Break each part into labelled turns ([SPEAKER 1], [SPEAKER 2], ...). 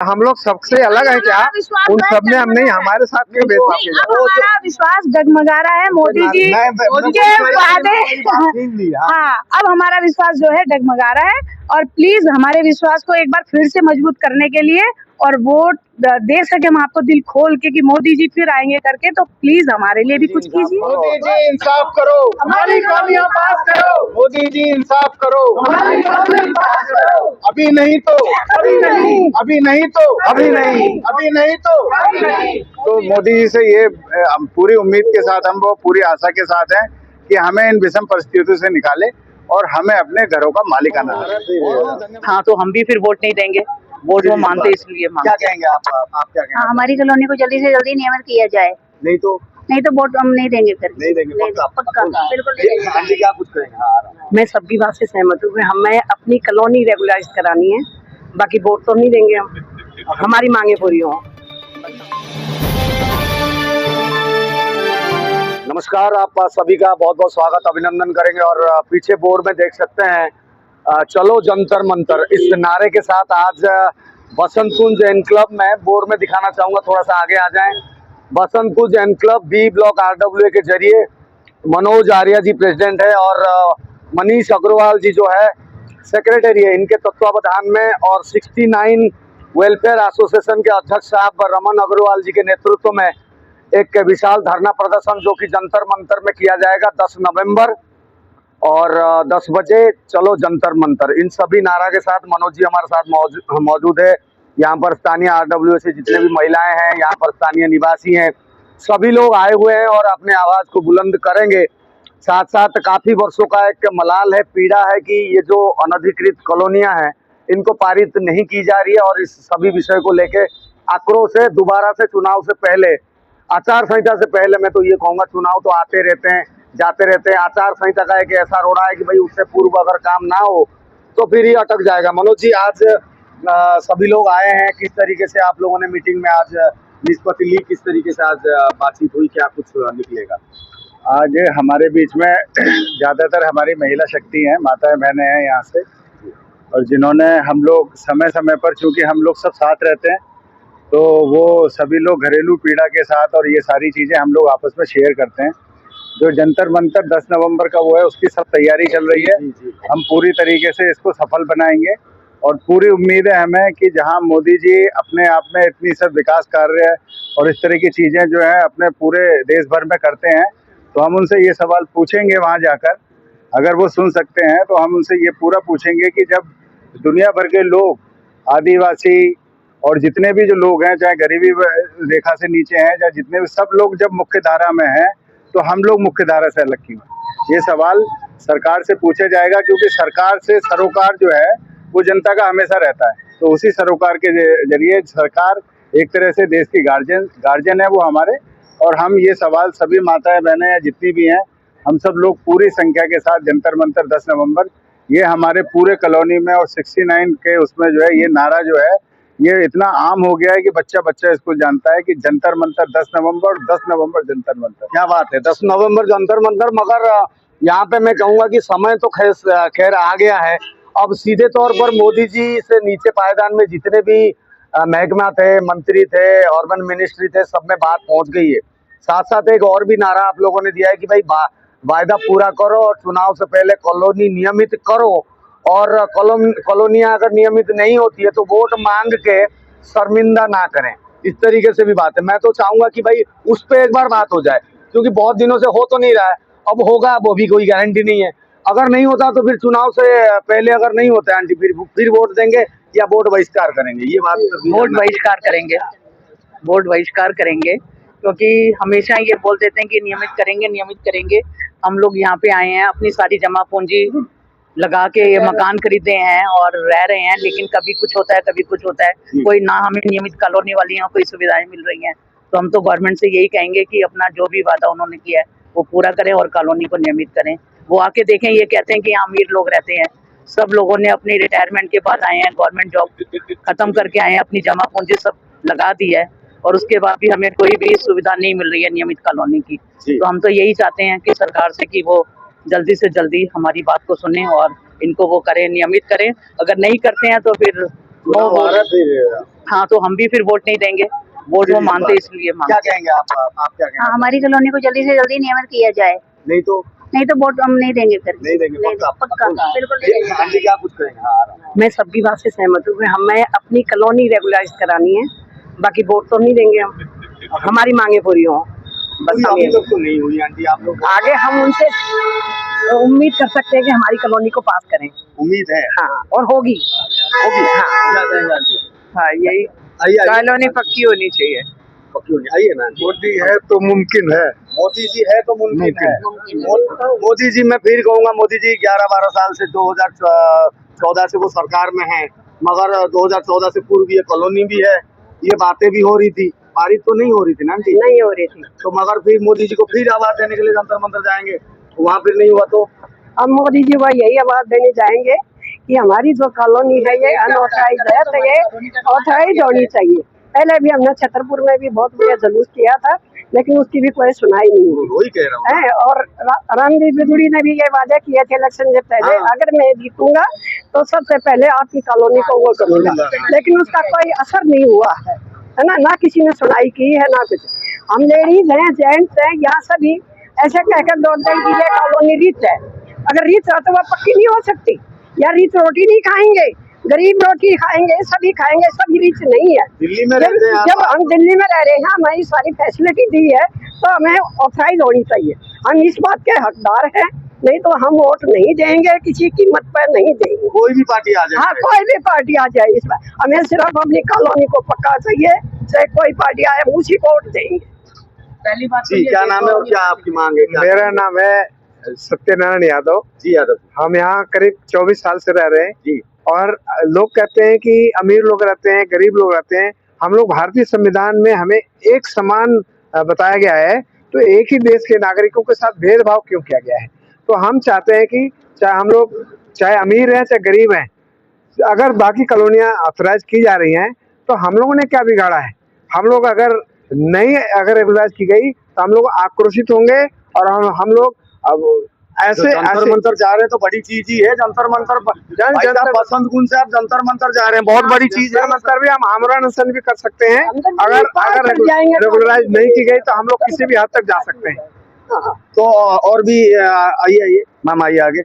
[SPEAKER 1] हम लोग सबसे अलग है क्या? उन सब में हम नहीं, हमारे साथ क्यों भेदभाव किया जा रहा है?
[SPEAKER 2] हमारा विश्वास डगमगा रहा है मोदी जी के वादे। हाँ, अब हमारा विश्वास जो है डगमगा रहा है और प्लीज हमारे विश्वास को एक बार फिर से मजबूत करने के लिए और वोट दे सके हम आपको दिल खोल के कि मोदी जी फिर आएंगे करके, तो प्लीज हमारे लिए भी कुछ कीजिए।
[SPEAKER 1] मोदी जी इंसाफ करो, हमारी कमियां पास करो। मोदी जी इंसाफ करो, हमारी कमियां पास करो। अभी नहीं तो अभी नहीं, अभी नहीं तो अभी नहीं, अभी नहीं तो अभी नहीं। तो मोदी जी से ये हम पूरी उम्मीद के साथ, हम वो पूरी आशा के साथ हैं कि हमें इन विषम परिस्थितियों से निकाले और हमें अपने घरों का मालिकाना।
[SPEAKER 2] हाँ, तो हम भी फिर वोट नहीं देंगे, वोट वो मानते इसलिए मानते।
[SPEAKER 1] क्या कहेंगे आप क्या कहेंगे?
[SPEAKER 2] हमारी कॉलोनी को जल्दी से जल्दी नियमित किया जाए,
[SPEAKER 1] नहीं तो
[SPEAKER 2] वोट हम नहीं देंगे फिर।
[SPEAKER 1] नहीं देंगे,
[SPEAKER 2] पक्का बिल्कुल नहीं देंगे।
[SPEAKER 1] हाँ जी, क्या कुछ करेंगे?
[SPEAKER 2] मैं सबकी बात से सहमत हूँ। हमें अपनी कॉलोनी रेगुलाइज करानी है, बाकी वोट तो नहीं देंगे हम, हमारी मांगे पूरी हो।
[SPEAKER 1] नमस्कार, आप सभी का बहुत बहुत स्वागत अभिनंदन करेंगे। और पीछे बोर्ड में देख सकते हैं चलो जंतर मंतर, इस नारे के साथ आज बसंत कुंज एन क्लब में बोर्ड में दिखाना चाहूंगा, थोड़ा सा आगे आ जाएं। Vasant Kunj N club B block RWA के जरिए मनोज आर्या जी प्रेसिडेंट है और मनीष अग्रवाल जी जो है सेक्रेटरी है, इनके तत्वावधान में, और 69 वेलफेयर एसोसिएशन के अध्यक्ष साहब रमन अग्रवाल जी के नेतृत्व में एक विशाल धरना प्रदर्शन जो कि जंतर मंतर में किया जाएगा 10 नवंबर और 10 बजे। चलो जंतर मंतर, इन सभी नारा के साथ मनोज जी हमारे साथ मौजूद है। यहाँ पर स्थानीय RWA से जितने भी महिलाएं हैं, यहाँ पर स्थानीय निवासी हैं, सभी लोग आए हुए हैं और अपने आवाज को बुलंद करेंगे। साथ साथ काफी वर्षों का एक मलाल है, पीड़ा है कि ये जो अनधिकृत कॉलोनियां हैं इनको पारित नहीं की जा रही है और इस सभी विषय को लेके आक्रोश है। दोबारा से चुनाव से पहले, आचार संहिता से पहले, मैं तो ये कहूंगा, चुनाव तो आते रहते हैं जाते रहते हैं, आचार संहिता का एक ऐसा रोड़ा है कि भाई उससे पूर्व अगर काम ना हो तो फिर ही अटक जाएगा। मनोज जी, आज सभी लोग आए हैं, किस तरीके से आप लोगों ने मीटिंग में आज निष्पत्ति ली, किस तरीके से आज बातचीत हुई, क्या कुछ निकलेगा? आज हमारे बीच में ज्यादातर हमारी महिला शक्ति हैं, माताएं बहनें हैं यहाँ से, और जिन्होंने हम लोग समय समय पर, चूंकि हम लोग सब साथ रहते हैं तो वो सभी लोग घरेलू पीड़ा के साथ और ये सारी चीजें हम लोग आपस में शेयर करते हैं। जो जंतर मंतर 10 नवंबर का वो है, उसकी सब तैयारी चल रही है। हम पूरी तरीके से इसको सफल बनाएंगे और पूरी उम्मीद है हमें कि जहां मोदी जी अपने आप में इतनी सब विकास कार्य और इस तरह की चीजें जो है अपने पूरे देश भर में करते हैं, तो हम उनसे ये सवाल पूछेंगे वहां जाकर, अगर वो सुन सकते हैं तो हम उनसे ये पूरा पूछेंगे कि जब दुनिया भर के लोग, आदिवासी और जितने भी जो लोग हैं, चाहे गरीबी रेखा से नीचे हैं, चाहे जितने भी, सब लोग जब मुख्य धारा में हैं तो हम लोग मुख्य धारा से अलग क्यों? ये सवाल सरकार से पूछा जाएगा, क्योंकि सरकार से सरोकार जो है वो जनता का हमेशा रहता है। तो उसी सरोकार के जरिए सरकार एक तरह से देश की गार्जियन है वो हमारे, और हम ये सवाल सभी माताएं बहनें जितनी भी हैं, हम सब लोग पूरी संख्या के साथ जंतर मंतर 10 नवंबर, ये हमारे पूरे कॉलोनी में और 69 के उसमें जो है ये नारा जो है ये इतना आम हो गया है कि बच्चा बच्चा इसको जानता है कि जंतर मंतर 10 नवंबर और 10 नवंबर जंतर मंतर। क्या बात है, 10 नवंबर जंतर मंतर। मगर यहाँ पे मैं कहूँगा कि समय तो खैर आ गया है। अब सीधे तौर पर मोदी जी से नीचे पायदान में जितने भी महकमा थे, मंत्री थे, अर्बन मिनिस्ट्री थे, सब में बात पहुंच गई है। साथ साथ एक और भी नारा आप लोगों ने दिया है कि भाई वायदा पूरा करो और चुनाव से पहले कॉलोनी नियमित करो, और कॉलोनियां अगर नियमित नहीं होती है तो वोट मांग के शर्मिंदा ना करें। इस तरीके से भी बात है। मैं तो चाहूंगा कि भाई उस पर एक बार बात हो जाए, क्योंकि बहुत दिनों से हो तो नहीं रहा है, अब होगा, वो भी कोई गारंटी नहीं है। अगर नहीं होता तो फिर चुनाव से पहले अगर नहीं होता है आंटी, फिर वोट देंगे या वोट बहिष्कार करेंगे? ये बात
[SPEAKER 2] वोट बहिष्कार करेंगे, वोट बहिष्कार करेंगे, क्योंकि हमेशा ये बोल देते हैं कि नियमित करेंगे नियमित करेंगे। हम लोग यहाँ पे आए हैं, अपनी सारी जमा पूंजी लगा के ये मकान खरीदे हैं और रह रहे हैं, लेकिन कभी कुछ होता है कभी कुछ होता है, कोई ना हमें नियमित कॉलोनी वाली कोई सुविधाएं मिल रही हैं। तो हम तो गवर्नमेंट से यही कहेंगे कि अपना जो भी वादा उन्होंने किया है वो पूरा करें और कॉलोनी को नियमित करें। वो आके देखें, ये कहते हैं कि यहाँ अमीर लोग रहते हैं, सब लोगों ने अपनी रिटायरमेंट के बाद आए हैं, गवर्नमेंट जॉब खत्म करके आए हैं, अपनी जमा पूंजी सब लगा दी है, और उसके बाद भी हमें कोई भी सुविधा नहीं मिल रही है नियमित कॉलोनी की। तो हम तो यही चाहते हैं कि सरकार से कि वो जल्दी से जल्दी हमारी बात को सुने और इनको वो करें, नियमित करें। अगर नहीं करते हैं तो फिर हाँ, तो हम भी फिर वोट नहीं देंगे, वोट वो मानते इसलिए
[SPEAKER 1] क्या
[SPEAKER 2] मानते।
[SPEAKER 1] कहेंगे आप क्या
[SPEAKER 3] हाँ,
[SPEAKER 1] कहेंगे?
[SPEAKER 3] हमारी कॉलोनी को जल्दी से जल्दी नियमित किया जाए,
[SPEAKER 1] नहीं तो
[SPEAKER 3] नहीं तो वोट हम नहीं देंगे फिर।
[SPEAKER 1] नहीं देंगे पक्का
[SPEAKER 3] पक्का, बिल्कुल नहीं देंगे।
[SPEAKER 1] हाँ जी, क्या कुछ कहेंगे? हाँ, आ रहा हूँ।
[SPEAKER 2] मैं सबकी बात से सहमत हूँ। हमें अपनी कॉलोनी रेगुलराइज करानी है, बाकी वोट तो नहीं देंगे हम, हमारी मांगे पूरी हो बस।
[SPEAKER 1] अभी
[SPEAKER 2] हम
[SPEAKER 1] अभी
[SPEAKER 2] ये
[SPEAKER 1] तक तो नहीं हुई आंटी, आप लोग
[SPEAKER 2] आगे हम उनसे उम्मीद कर सकते हैं कि हमारी कॉलोनी को पास करें।
[SPEAKER 1] उम्मीद है
[SPEAKER 2] हाँ, और होगी।
[SPEAKER 1] होगी।
[SPEAKER 2] हाँ।
[SPEAKER 1] क्या कहेंगे आंटी?
[SPEAKER 2] हाँ, यही
[SPEAKER 1] आइए आइए,
[SPEAKER 2] कॉलोनी पक्की होनी चाहिए।
[SPEAKER 1] पक्की होनी आइए ना आंटी।
[SPEAKER 4] मोदी है तो मुमकिन है।
[SPEAKER 1] मोदी जी है तो मुमकिन है।
[SPEAKER 3] मुमकिन है।
[SPEAKER 1] मोदी जी, मैं फिर कहूंगा, मोदी जी 11-12 साल से 2014 से वो सरकार में है, मगर 2014 से पूर्व ये कॉलोनी भी है, ये बातें भी हो रही थी, पारित तो नहीं हो रही थी ना जी।
[SPEAKER 2] नहीं हो रही थी,
[SPEAKER 1] तो मगर फिर मोदी जी को फिर आवाज देने के लिए जंतर मंतर जाएंगे, वहाँ फिर नहीं हुआ तो
[SPEAKER 2] हम मोदी जी को यही आवाज देनी चाहेंगे कि हमारी जो कॉलोनी है ये अनऑथराइज है, तो ये ऑथराइज होनी चाहिए। पहले भी हमने छतरपुर में भी बहुत बड़ा जुलूस किया था, लेकिन उसकी भी कोई सुनाई नहीं हुई
[SPEAKER 1] वही कह रहा हूँ।
[SPEAKER 2] है। और रणदीप बिदुड़ी ने भी ये वादा किया था इलेक्शन से पहले,
[SPEAKER 1] हाँ।
[SPEAKER 2] अगर मैं जीतूंगा तो सबसे पहले आपकी कॉलोनी को वो करूंगा, लेकिन उसका कोई असर नहीं हुआ है ना। ना किसी ने सुनाई की है, ना कुछ। हम लेडीज हैं, जेंट्स हैं, यहाँ सभी ऐसे कहकर दौड़ते हैं कि ये कॉलोनी रीच है। अगर रीच है तो वह पक्की नहीं हो सकती। या रीच रोटी नहीं खाएंगे, गरीब रोटी खाएंगे, सभी खाएंगे, सभी रीच नहीं है।
[SPEAKER 1] दिल्ली में रहते हैं
[SPEAKER 2] जब हम दिल्ली में रह रहे हैं, हमें सारी फैसिलिटी दी है, तो हमें ऑथराइज होनी चाहिए। हम इस बात के हकदार हैं, नहीं तो हम वोट नहीं देंगे, किसी कीमत पर नहीं देंगे।
[SPEAKER 1] कोई भी पार्टी आ जाए।
[SPEAKER 2] हाँ, कोई भी पार्टी आ जाए, इस बार हमें सिर्फ अपनी कॉलोनी को पक्का चाहिए, चाहे कोई पार्टी आए उसी को वोट देंगे। पहली बात
[SPEAKER 1] जी, क्या नाम है और क्या आपकी मांग है? क्या
[SPEAKER 4] मेरा नाम है सत्यनारायण यादव।
[SPEAKER 1] जी यादव
[SPEAKER 4] हम यहाँ करीब 24 साल से रह रहे हैं
[SPEAKER 1] जी।
[SPEAKER 4] और लोग कहते हैं कि अमीर लोग रहते हैं, गरीब लोग रहते हैं। हम लोग भारतीय संविधान में हमें एक समान बताया गया है, तो एक ही देश के नागरिकों के साथ भेदभाव क्यों किया गया है? तो हम चाहते हैं कि चाहे हम लोग चाहे अमीर हैं चाहे गरीब हैं, अगर बाकी कॉलोनियां ऑथराइज की जा रही हैं तो हम लोगों ने क्या बिगाड़ा है? हम लोग अगर नहीं रेगुलाइज की गई तो हम लोग आक्रोशित होंगे और हम लोग अब ऐसे
[SPEAKER 1] जंतर मंतर जा रहे हैं तो बड़ी चीज ही है। जंतर मंतर
[SPEAKER 4] जंतर
[SPEAKER 1] बसंत कुंज से आप जंतर मंतर जा रहे हैं, बहुत बड़ी चीज है।
[SPEAKER 4] मंतर भी हम आमरण अनशन भी कर सकते हैं।
[SPEAKER 2] अंदर
[SPEAKER 4] अगर
[SPEAKER 2] पार
[SPEAKER 4] अगर
[SPEAKER 2] कर जाएंगे तो-
[SPEAKER 4] रेगुलराइज नहीं की गई तो हम लोग किसी भी हद तक जा सकते हैं।
[SPEAKER 1] तो और भी आइए आइए मैम, आइए आगे।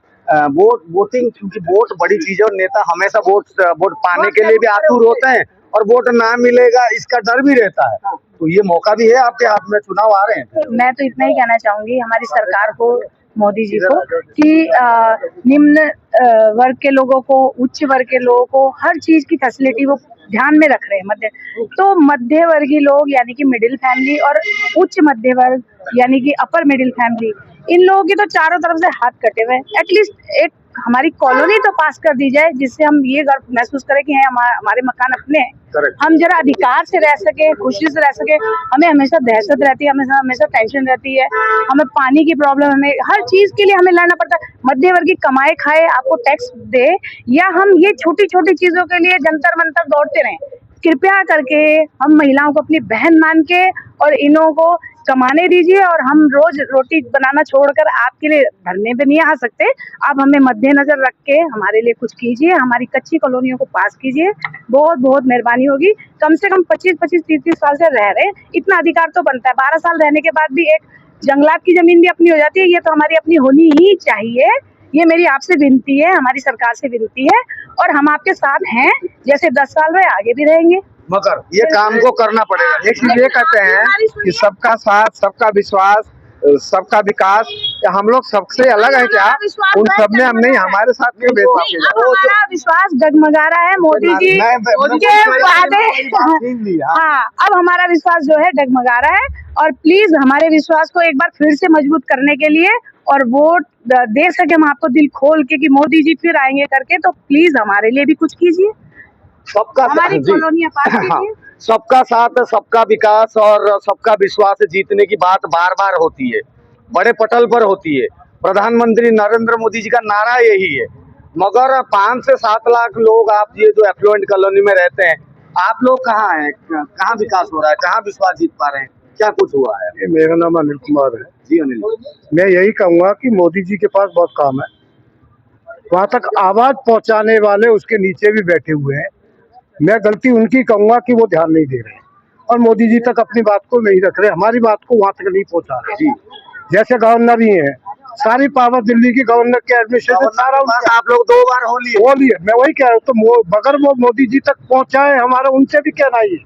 [SPEAKER 1] वोटिंग, क्योंकि वोट बड़ी चीज है और नेता हमेशा वोट पाने के लिए भी आतुर होते हैं, और वोट ना मिलेगा इसका डर भी रहता है। तो ये मौका भी है आपके हाथ में, चुनाव आ रहे हैं।
[SPEAKER 3] मैं तो इतना ही कहना चाहूंगी हमारी सरकार को, मोदी जी को, कि निम्न वर्ग के लोगों को, उच्च वर्ग के लोगों को हर चीज की फैसिलिटी वो ध्यान में रख रहे हैं। तो मध्य वर्गीय लोग यानी कि मिडिल फैमिली और उच्च मध्य वर्ग यानी कि अपर मिडिल फैमिली, इन लोगों की तो चारों तरफ से हाथ कटे हुए हैं। एटलीस्ट एक हमारी कॉलोनी तो पास कर दी जाए, जिससे हम ये गर्व महसूस करें कि हमारे मकान अपने हैं।
[SPEAKER 1] Correct.
[SPEAKER 3] हम जरा अधिकार से रह सके, खुशी से रह सके। हमें हमेशा दहशत रहती है, हमेशा टेंशन रहती है, हमें पानी की प्रॉब्लम, हमें हर चीज के लिए हमें लड़ना पड़ता है। मध्य वर्गीय कमाए खाए आपको टैक्स दे, या हम ये छोटी छोटी चीजों के लिए जंतर मंतर दौड़ते रहें? कृपया करके हम महिलाओं को अपनी बहन मान के और इन्हों को कमाने दीजिए, और हम रोज रोटी बनाना छोड़कर आपके लिए धरने पे नहीं आ सकते। आप हमें मद्देनजर रख के हमारे लिए कुछ कीजिए, हमारी कच्ची कॉलोनियों को पास कीजिए, बहुत बहुत मेहरबानी होगी। कम से कम 25-30 साल से रह रहे हैं, इतना अधिकार तो बनता है। 12 साल रहने के बाद भी एक जंगलात की जमीन भी अपनी हो जाती है, ये तो हमारी अपनी होनी ही चाहिए। ये मेरी आपसे विनती है, हमारी सरकार से विनती है, और हम आपके साथ हैं, जैसे 10 साल में आगे भी रहेंगे।
[SPEAKER 1] मगर ये काम को करना पड़ेगा।
[SPEAKER 4] एक चीज ये कहते हैं कि सबका साथ, सबका विश्वास, सबका विकास। हम लोग सबसे अलग है क्या? उन सब में हम नहीं, हमारे साथ क्यों भेदभाव किया
[SPEAKER 3] अब हमारा विश्वास डगमगा रहा है मोदी जी के वादे। हाँ, अब हमारा विश्वास जो है डगमगा रहा है, और प्लीज हमारे विश्वास को एक बार फिर से मजबूत करने के लिए और वोट दे सके हम आपको दिल खोल के कि मोदी जी फिर आएंगे करके, तो प्लीज हमारे लिए भी कुछ कीजिए,
[SPEAKER 1] सबका
[SPEAKER 3] हमारी
[SPEAKER 1] जी,
[SPEAKER 3] कॉलोनियां पास
[SPEAKER 1] हाँ,
[SPEAKER 3] कीजिए।
[SPEAKER 1] सबका साथ, सबका विकास और सबका विश्वास जीतने की बात बार बार होती है, बड़े पटल पर होती है। प्रधानमंत्री नरेंद्र मोदी जी का नारा यही है। मगर 5 से 7 लाख लोग, आप ये जो एफ्लुएंट कॉलोनी में रहते हैं, आप लोग कहाँ हैं? कहाँ विकास हो रहा है? कहाँ विश्वास जीत पा रहे हैं? क्या कुछ हुआ है?
[SPEAKER 4] मेरा नाम अनिल कुमार है।
[SPEAKER 1] जी अनिल,
[SPEAKER 4] मैं यही कहूंगा कि मोदी जी के पास बहुत काम है, वहां तक आवाज पहुंचाने वाले उसके नीचे भी बैठे हुए हैं।
[SPEAKER 5] मैं गलती उनकी कहूंगा कि वो ध्यान नहीं दे रहे और मोदी जी तक अपनी बात को नहीं रख रहे, हमारी बात को वहां तक नहीं पहुंचा रहे।
[SPEAKER 1] जी
[SPEAKER 5] जैसे गवर्नर ही है, सारी पावर दिल्ली की गवर्नर के एडमिनिस्ट्रेशन सारा उनका।
[SPEAKER 1] आप लोग 2 बार हो लिए।
[SPEAKER 5] बोलिए, मैं वही कह रहा हूँ, तो अगर वो मोदी जी तक पहुंचाए, हमारा उनसे भी कहना ही है,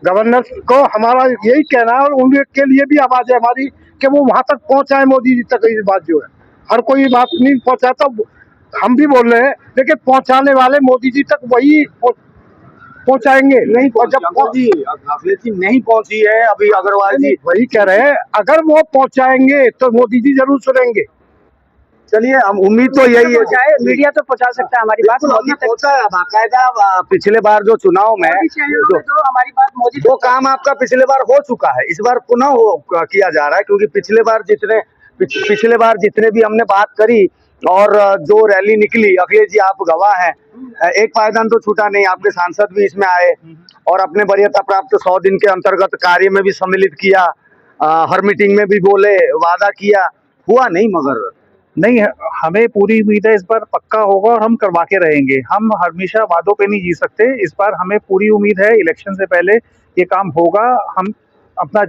[SPEAKER 5] गवर्नर को हमारा यही कहना है और उनके लिए भी आवाज है हमारी कि वो वहां तक पहुंचाए मोदी जी तक। ये बात जो है, हर कोई बात नहीं पहुंचाता, हम भी बोल रहे हैं, लेकिन पहुंचाने वाले मोदी जी तक वही पहुंचाएंगे। नहीं
[SPEAKER 1] जी अखिलेश जी नहीं पहुंची है अभी अग्रवाल जी।
[SPEAKER 5] वही कह रहे हैं, अगर वो पहुंचाएंगे तो मोदी जी जरूर सुनेंगे।
[SPEAKER 1] चलिए हम उम्मीद तो यही है,
[SPEAKER 3] मीडिया तो पहुंचा सकता है हमारी बात मोदी तक।
[SPEAKER 1] पहुंचा है बाकायदा। पिछले बार जो चुनाव में
[SPEAKER 3] जो हमारी बात मोदी
[SPEAKER 1] वो काम आपका पिछले बार हो चुका है, इस बार पुनः किया जा रहा है, क्योंकि पिछले बार जितने भी हमने बात करी और जो रैली निकली, अखिलेश जी आप गवाह हैं, एक पायदान तो छूटा नहीं, आपके सांसद भी इसमें आए और अपने वरीयता प्राप्त 100 दिन के अंतर्गत कार्य में भी सम्मिलित किया, हर मीटिंग में भी बोले, वादा किया, हुआ नहीं। मगर
[SPEAKER 6] नहीं, हमें पूरी उम्मीद है इस बार पक्का होगा और हम करवा के रहेंगे। हम हमेशा वादों पे नहीं जी सकते, इस बार हमें पूरी उम्मीद है इलेक्शन से पहले ये काम होगा। हम अपना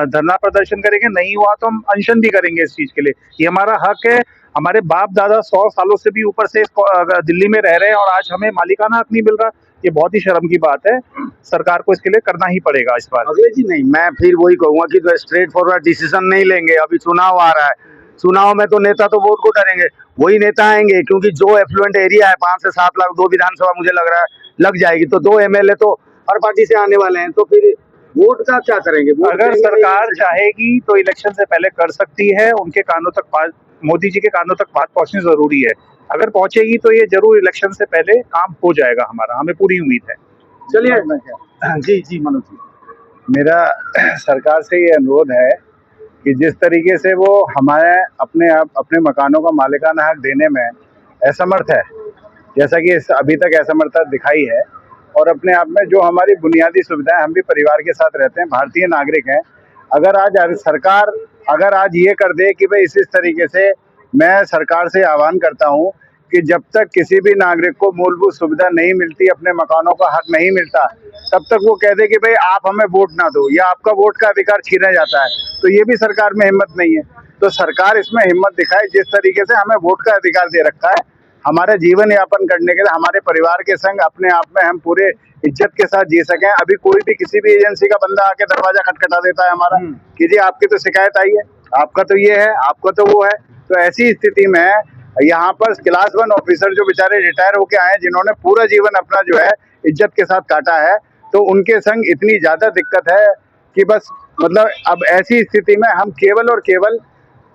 [SPEAKER 6] धरना प्रदर्शन करेंगे, नहीं हुआ तो हम अनशन भी करेंगे इस चीज के लिए। ये हमारा हक है, हमारे बाप दादा 100 सालों से भी ऊपर से दिल्ली में रह रहे हैं और आज हमें मालिकाना हक नहीं मिल रहा, ये बहुत ही शर्म की बात है। सरकार को इसके लिए करना ही पड़ेगा इस बार।
[SPEAKER 1] अखिलेश जी नहीं, मैं फिर वही कहूंगा कि तो स्ट्रेट फॉरवर्ड डिसीजन नहीं लेंगे। अभी चुनाव आ रहा है, चुनाव में तो नेता तो वोट को डरेंगे, वही नेता आएंगे, क्योंकि जो एफ्लुएंट एरिया है 5 से 7 लाख, 2 विधानसभा मुझे लग रहा है लग जाएगी, तो 2 MLA तो हर पार्टी से आने वाले हैं, तो फिर वोट का क्या करेंगे?
[SPEAKER 6] अगर सरकार चाहेगी तो इलेक्शन से पहले कर सकती है, उनके कानों तक मोदी जी के कानों तक बात पहुंचनी जरूरी है। अगर पहुंचेगी तो ये जरूर इलेक्शन से पहले काम हो जाएगा हमारा, हमें पूरी उम्मीद है।
[SPEAKER 1] चलिए जी जी मनोज जी,
[SPEAKER 6] मेरा सरकार से ये अनुरोध है कि जिस तरीके से वो हमारे अपने मकानों का मालिकाना हक देने में असमर्थ है, जैसा कि अभी तक असमर्थता दिखाई है, और अपने आप में जो हमारी बुनियादी सुविधाएं, हम भी परिवार के साथ रहते हैं, भारतीय नागरिक हैं, अगर सरकार आज ये कर दे कि भाई इस तरीके से, मैं सरकार से आह्वान करता हूं कि जब तक किसी भी नागरिक को मूलभूत सुविधा नहीं मिलती, अपने मकानों का हक नहीं मिलता, तब तक वो कह दे कि भाई आप हमें वोट ना दो या आपका वोट का अधिकार छीना जाता है, तो ये भी सरकार में हिम्मत नहीं है। तो सरकार इसमें हिम्मत दिखाए, जिस तरीके से हमें वोट का अधिकार दे रखा है, हमारे जीवन यापन करने के लिए, हमारे परिवार के संग अपने आप में हम पूरे इज्जत के साथ जी सकें। अभी कोई भी किसी भी एजेंसी का बंदा आके दरवाजा खटखटा देता है हमारा कि जी आपकी तो शिकायत आई है, आपका तो ये है, आपका तो वो है। तो ऐसी स्थिति में यहाँ पर क्लास 1 ऑफिसर जो बेचारे रिटायर होके आए, जिन्होंने पूरा जीवन अपना जो है इज्जत के साथ काटा है, तो उनके संग इतनी ज्यादा दिक्कत है कि बस मतलब अब ऐसी स्थिति में हम केवल और केवल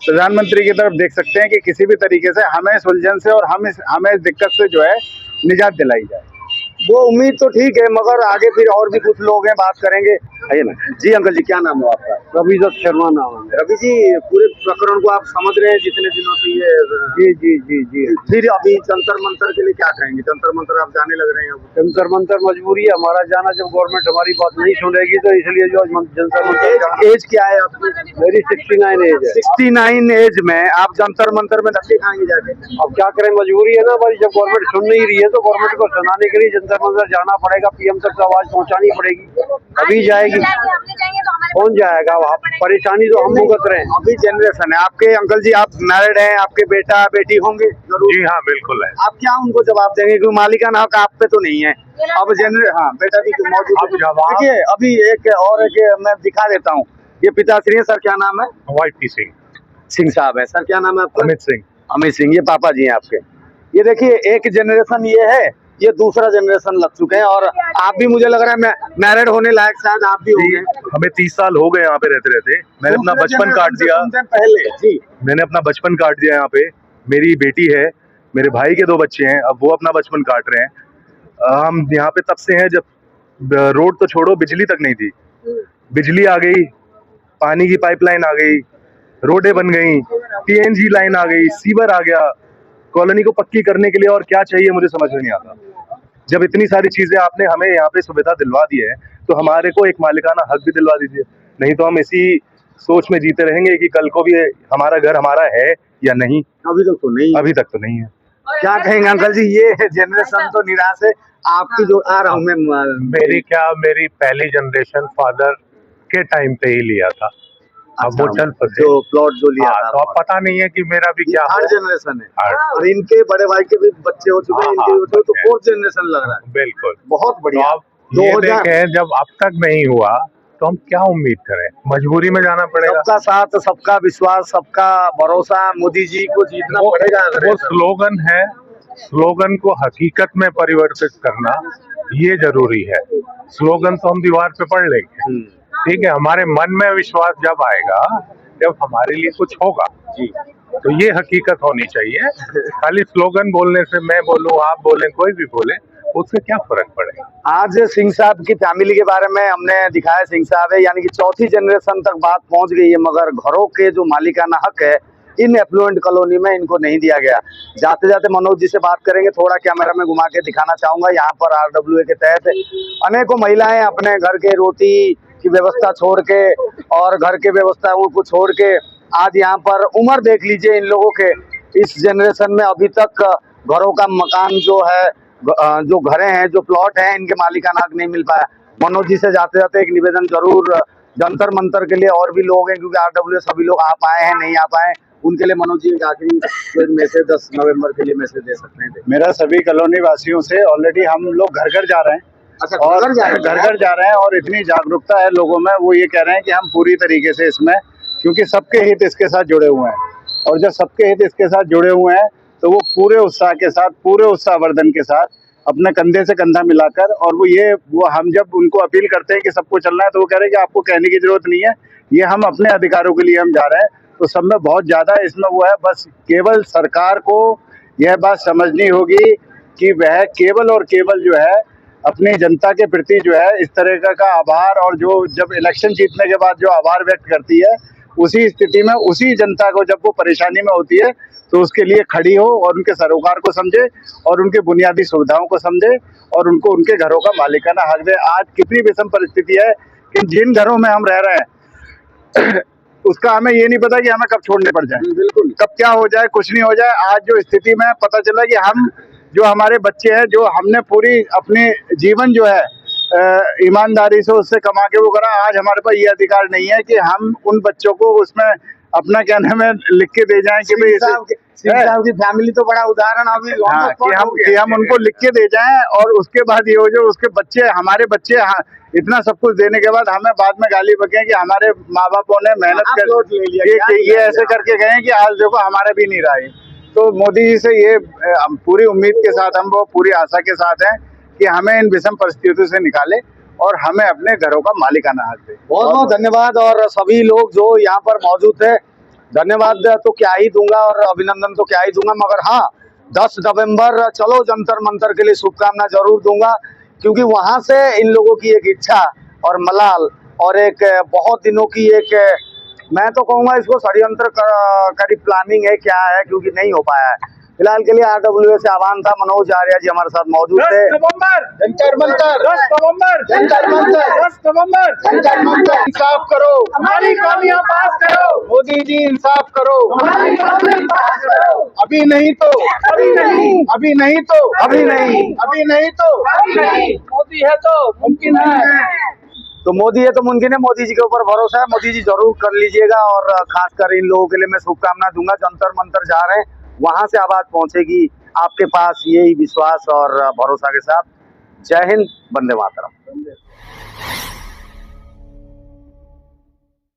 [SPEAKER 6] प्रधानमंत्री की तरफ देख सकते हैं कि किसी भी तरीके से हमें इस उलझन से और हमें इस दिक्कत से जो है निजात दिलाई जाए।
[SPEAKER 1] वो उम्मीद तो ठीक है, मगर आगे फिर और भी कुछ लोग हैं, बात करेंगे। आइए ना जी। अंकल जी क्या नाम है आपका?
[SPEAKER 5] रविदत्त शर्मा नाम है।
[SPEAKER 1] रवि जी, पूरे प्रकरण को आप समझ रहे हैं जितने दिनों से ये?
[SPEAKER 5] जी जी जी जी।
[SPEAKER 1] फिर अभी जंतर मंतर के लिए क्या कहेंगे? जंतर मंतर आप जाने लग रहे हैं? अब
[SPEAKER 5] जंतर मंतर मजबूरी है हमारा जाना, जब गवर्नमेंट हमारी बात नहीं सुनेगी, तो इसलिए जो जंतर मंतर।
[SPEAKER 1] एज क्या है आपकी?
[SPEAKER 5] मेरी 69 एज है।
[SPEAKER 1] 69 एज में आप जंतर मंतर में धक्के खाएंगे जाके?
[SPEAKER 5] अब क्या करें, मजबूरी है ना हमारी। जब गवर्नमेंट सुन नहीं रही है तो गवर्नमेंट को सुनाने के लिए जंतर मंतर जाना पड़ेगा, PM तक आवाज पहुंचानी पड़ेगी, अभी जाएगी। कौन जाएगा वहाँ? परेशानी तो हम भुगत रहे हैं।
[SPEAKER 1] अभी जनरेशन है आपके। अंकल जी आप मैरिड हैं, आपके बेटा बेटी होंगे जरूर?
[SPEAKER 6] जी हाँ, बिल्कुल है।
[SPEAKER 1] आप क्या उनको जवाब देंगे, क्योंकि मालिकाना हक आप पे तो नहीं है अब। हाँ बेटा जी मौजूद। देखिए अभी एक और मैं दिखा देता हूँ, ये पिताश्री है। सर क्या नाम है?
[SPEAKER 6] YP
[SPEAKER 1] सिंह साहब है। सर क्या नाम है आपका?
[SPEAKER 6] अमित सिंह।
[SPEAKER 1] अमित सिंह, ये पापा जी हैं आपके। ये देखिए एक जनरेशन ये है, ये दूसरा जनरेशन लग चुके हैं, और आप भी मुझे लग रहा है मैरिड होने लायक शायद आप भी होंगे।
[SPEAKER 6] हमें 30 साल हो गए यहाँ पे रहते रहते। मैंने अपना बचपन काट दिया
[SPEAKER 1] पहले जी।
[SPEAKER 6] मैंने अपना बचपन काट दिया यहाँ पे। मेरी बेटी है, मेरे भाई के 2 बच्चे हैं, अब वो अपना बचपन काट रहे हैं। हम यहाँ पे तब से हैं जब रोड तो छोड़ो, बिजली तक नहीं थी। बिजली आ गई, पानी की पाइपलाइन आ गई, रोडें बन गई, PNG लाइन आ गई, सीवर आ गया। कॉलोनी को पक्की करने के लिए और क्या चाहिए मुझे समझ में नहीं आता। जब इतनी सारी चीजें आपने हमें यहाँ पे सुविधा दिलवा दी है, तो हमारे को एक मालिकाना हक भी दिलवा दीजिए, नहीं तो हम इसी सोच में जीते रहेंगे कि कल को भी हमारा घर हमारा है या नहीं।
[SPEAKER 1] अभी तक तो नहीं।
[SPEAKER 6] अभी तक तो नहीं है।
[SPEAKER 1] क्या कहेंगे अंकल जी, ये जनरेशन तो निराश है। आपकी जो आ रहा हूँ मैं
[SPEAKER 7] मेरी पहली जनरेशन फादर के टाइम पे ही लिया था। अब वो चल पड़े
[SPEAKER 1] जो प्लॉट जो लिया
[SPEAKER 7] हाँ,
[SPEAKER 1] था,
[SPEAKER 7] तो अब पता नहीं है कि मेरा भी क्या
[SPEAKER 1] थर्ड
[SPEAKER 7] हो।
[SPEAKER 1] जनरेशन है
[SPEAKER 7] हाँ।
[SPEAKER 1] और इनके बड़े भाई के भी बच्चे हो चुके हैं,
[SPEAKER 7] हाँ,
[SPEAKER 1] इनके भी हो चुके, तो
[SPEAKER 7] हाँ,
[SPEAKER 1] फोर्थ जनरेशन लग रहा है।
[SPEAKER 7] बिल्कुल।
[SPEAKER 1] बहुत
[SPEAKER 7] तो
[SPEAKER 1] बढ़िया।
[SPEAKER 7] आप ये
[SPEAKER 1] 2000
[SPEAKER 7] देखें, जब अब तक नहीं हुआ तो हम क्या उम्मीद करें, मजबूरी में जाना पड़ेगा।
[SPEAKER 1] सबका साथ, सबका विश्वास, सबका भरोसा, मोदी जी को जीतना पड़ेगा।
[SPEAKER 7] वो स्लोगन है, स्लोगन को हकीकत में परिवर्तित करना ये जरूरी है। स्लोगन तो हम दीवार पे पढ़ लेंगे, ठीक है, हमारे मन में विश्वास जब आएगा, जब हमारे लिए कुछ होगा जी, तो ये हकीकत होनी चाहिए। खाली स्लोगन बोलने से, मैं बोलूं, आप बोलें, कोई भी बोले, उससे क्या फर्क पड़ेगा।
[SPEAKER 1] आज सिंह साहब की फैमिली के बारे में हमने दिखाया। सिंह साहब है, यानी कि चौथी जनरेशन तक बात पहुंच गई है, मगर घरों के जो मालिकाना हक है इन एफ्लुएंट कॉलोनी में इनको नहीं दिया गया। जाते जाते मनोज जी से बात करेंगे, थोड़ा कैमरा में घुमा के दिखाना चाहूंगा। यहाँ पर RWA के तहत अनेकों महिलाएं अपने घर के रोटी की व्यवस्था छोड़ के और घर के व्यवस्थाओं को छोड़ के आज यहाँ पर उम्र देख लीजिए इन लोगों के। इस जनरेशन में अभी तक घरों का मकान जो है, जो घरें हैं, जो प्लॉट हैं, इनके मालिकाना हक नहीं मिल पाया। मनोज जी से जाते जाते एक निवेदन जरूर, जंतर मंतर के लिए और भी लोग हैं, क्योंकि RWA सभी लोग आ पाए हैं, नहीं आ पाए, उनके लिए मनोज जी एक आखिरी मैसेज 10 नवंबर के लिए मैसेज दे सकते हैं।
[SPEAKER 6] मेरा सभी कॉलोनी वासियों से, ऑलरेडी हम लोग घर घर जा रहे हैं।
[SPEAKER 1] अच्छा,
[SPEAKER 6] और
[SPEAKER 1] घर
[SPEAKER 6] घर जा रहे हैं और इतनी जागरूकता है लोगों में, वो ये कह रहे हैं कि हम पूरी तरीके से इसमें, क्योंकि सबके हित इसके साथ जुड़े हुए हैं, और जब सबके हित इसके साथ जुड़े हुए हैं तो वो पूरे उत्साह के साथ, पूरे उत्साहवर्धन के साथ अपने कंधे से कंधा मिलाकर, और वो हम जब उनको अपील करते हैं कि सबको चलना है, तो वो कह रहे हैं कि आपको कहने की जरूरत नहीं है, ये हम अपने अधिकारों के लिए हम जा रहे हैं। तो सब में बहुत ज्यादा इसमें वो है, बस केवल सरकार को यह बात समझनी होगी कि वह केवल और केवल जो है अपनी जनता के प्रति जो है इस तरह का आभार, और जो जब इलेक्शन जीतने के बाद जो आभार व्यक्त करती है, उसी स्थिति में उसी जनता को जब वो परेशानी में होती है तो उसके लिए खड़ी हो और उनके सरोकार को समझे और उनके बुनियादी सुविधाओं को समझे और उनको उनके घरों का मालिकाना हक दे। आज कितनी विषम परिस्थिति है कि जिन घरों में हम रह रहे हैं उसका हमें ये नहीं पता कि हमें कब छोड़ने पड़ जाए, बिल्कुल कब क्या हो जाए, कुछ नहीं हो जाए। आज जो स्थिति में पता चला कि हम जो हमारे बच्चे हैं, जो हमने पूरी अपने जीवन जो है ईमानदारी से उससे कमा के वो करा, आज हमारे पास ये अधिकार नहीं है कि हम उन बच्चों को उसमें अपना क्या नाम है लिख के दे जाएं कि भाई
[SPEAKER 1] साहब की फैमिली तो बड़ा उदाहरण अभी
[SPEAKER 6] कि हम उनको लिख के दे जाएं, और उसके बाद ये हो जो उसके बच्चे, हमारे बच्चे इतना सब कुछ देने के बाद हमें बाद में गाली बकें कि हमारे माँ बापों ने मेहनत कर ये ऐसे करके गए कि आज देखो हमारे भी नहीं रहा है। तो मोदी जी से ये पूरी उम्मीद के साथ, हम वो पूरी आशा के साथ हैं कि हमें इन विषम परिस्थितियों से निकाले और हमें अपने घरों का मालिकाना हक दे।
[SPEAKER 1] बहुत बहुत धन्यवाद। और सभी लोग जो यहाँ पर मौजूद थे, धन्यवाद तो क्या ही दूंगा और अभिनंदन तो क्या ही दूंगा, मगर हाँ 10 नवंबर चलो जंतर मंतर के लिए शुभकामना जरूर दूंगा, क्योंकि वहां से इन लोगों की एक इच्छा और मलाल और एक बहुत दिनों की एक, मैं तो कहूंगा इसको षड्यंत्र करी प्लानिंग है, क्या है, क्योंकि नहीं हो पाया है। फिलहाल के लिए RWA से आह्वान था। मनोज आर्या जी हमारे साथ मौजूद थे।
[SPEAKER 5] 10 नवंबर जंतर मंतर, 10 नवंबर जंतर मंतर, 10 नवंबर जंतर मंतर। इंसाफ करो, हमारी कमियां पास करो, मोदी जी इंसाफ करो, हमारी कमियां पास करो। अभी नहीं तो अभी नहीं, अभी नहीं तो अभी नहीं, अभी नहीं तो अभी नहीं। मोदी है तो मुमकिन है,
[SPEAKER 1] तो मोदी है तो मुमकिन है। मोदी जी के ऊपर भरोसा है, मोदी जी जरूर कर लीजिएगा। और खासकर इन लोगों के लिए मैं शुभकामना दूंगा। जंतर मंतर जा रहे हैं, वहां से आवाज पहुंचेगी आपके पास, यही विश्वास और भरोसा के साथ। जय हिंद, वंदे मातरम।